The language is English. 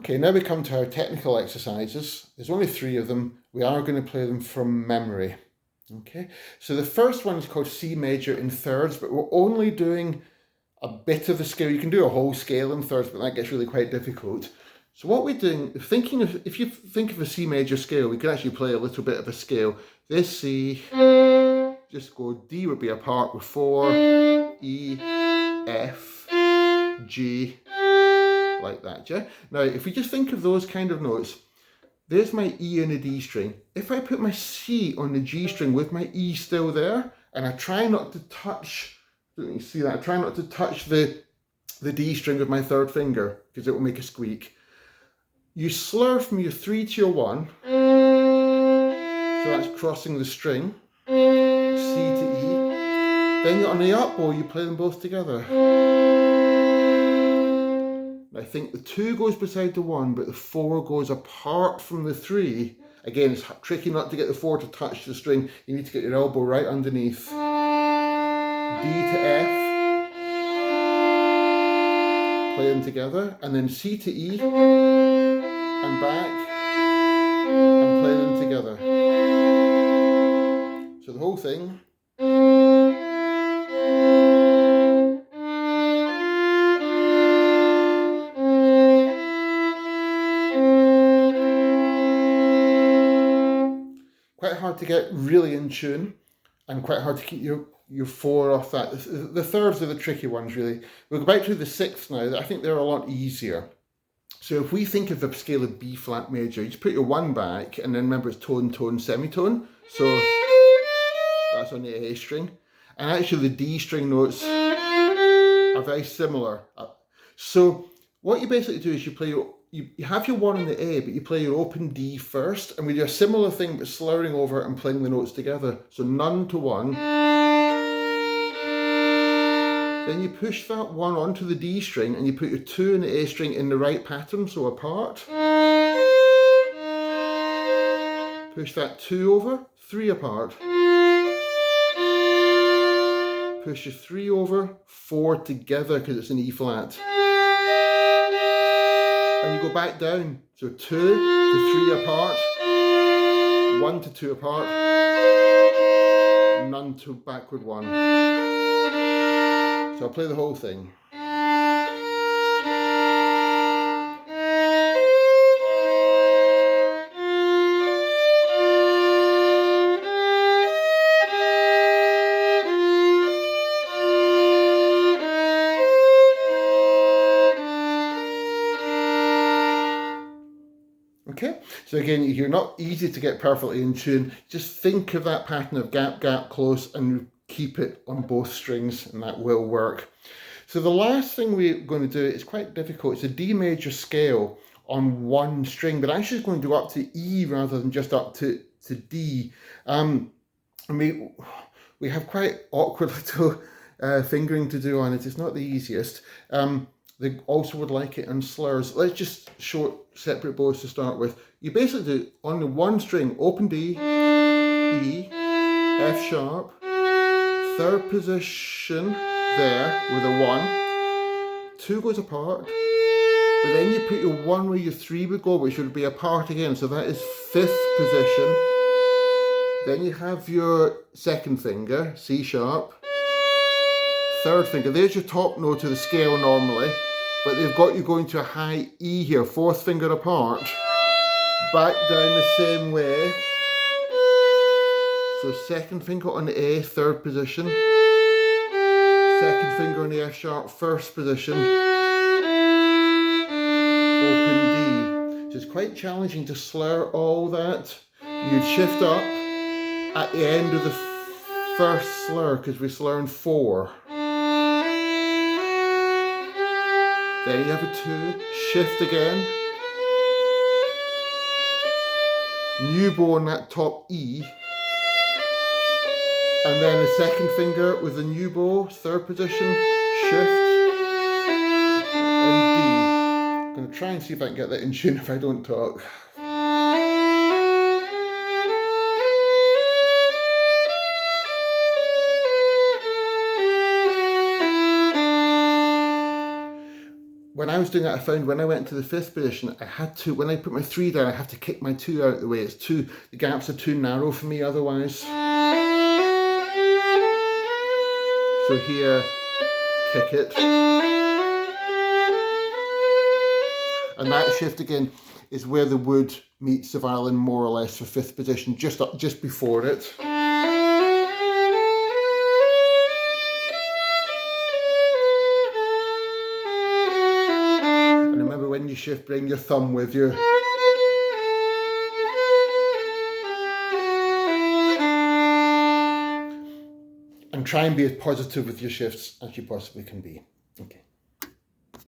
Okay, now we come to our technical exercises. There's only 3 of them. We are going to play them from memory. Okay, so the first one is called C major in thirds, but we're only doing a bit of the scale. You can do a whole scale in thirds, but that gets really quite difficult. So what we're doing, if you think of a C major scale, we can actually play a little bit of a scale. This C, just go, D would be a part with 4, E, F, G, like that, yeah? Now, if we just think of those kind of notes, there's my E and a D string. If I put my C on the G string with my E still there, and I try not to touch, don't you see that? I try not to touch the D string with my third finger, because it will make a squeak. You slur from your 3 to your 1, so that's crossing the string, C to E. Then on the up bow, you play them both together. I think the 2 goes beside the 1, but the 4 goes apart from the 3. Again, it's tricky not to get the 4 to touch the string. You need to get your elbow right underneath. D to F. Play them together. And then C to E. And back. And play them together. So the whole thing. Quite hard to get really in tune, and quite hard to keep your 4 off that. The thirds are the tricky ones, really. We'll go back to the 6th now. I think they're a lot easier. So if we think of the scale of B flat major, you just put your 1 back, and then remember it's tone, tone, semitone. So that's on the A string. And actually the D string notes are very similar. So what you basically do is you have your 1 on the A, but you play your open D first, and we do a similar thing but slurring over it and playing the notes together. So none to 1. Then you push that 1 onto the D string and you put your 2 and the A string in the right pattern, so apart. Push that 2 over, 3 apart. Push your 3 over, 4 together because it's an E flat. And you go back down, so 2 to 3 apart, 1 to 2 apart, none to backward 1. So I'll play the whole thing. Okay, so again, you're not easy to get perfectly in tune. Just think of that pattern of gap, gap, close, and keep it on both strings, and that will work. So the last thing we're going to do is quite difficult. It's a D major scale on 1 string, but actually it's going to go up to E rather than just up to D. And we have quite awkward little fingering to do on it. It's not the easiest. They also would like it in slurs. Let's just show separate bows to start with. You basically do on the 1 string, open D, E, F sharp, 3rd position there with a 1, 2 goes apart, but then you put your 1 where your 3 would go, which would be apart again, so that is 5th position. Then you have your 2nd finger, C sharp, 3rd finger, there's your top note of the scale normally, but they've got you going to a high E here, 4th finger apart, back down the same way. So 2nd finger on the A, 3rd position, 2nd finger on the F sharp, 1st position, open D. So it's quite challenging to slur all that. You'd shift up at the end of the 1st slur because we slur in 4. Then you have a 2, shift again. New bow on that top E. And then the 2nd finger with the new bow, 3rd position, shift, and D. I'm going to try and see if I can get that in tune if I don't talk. when I was doing that, I found when I went to the fifth position, I had to, when I put my 3 down, I have to kick my 2 out of the way. The gaps are too narrow for me otherwise. So here, kick it. And that shift again is where the wood meets the violin more or less for fifth position, just before it. And remember, when you shift, bring your thumb with you. And try and be as positive with your shifts as you possibly can be. Okay.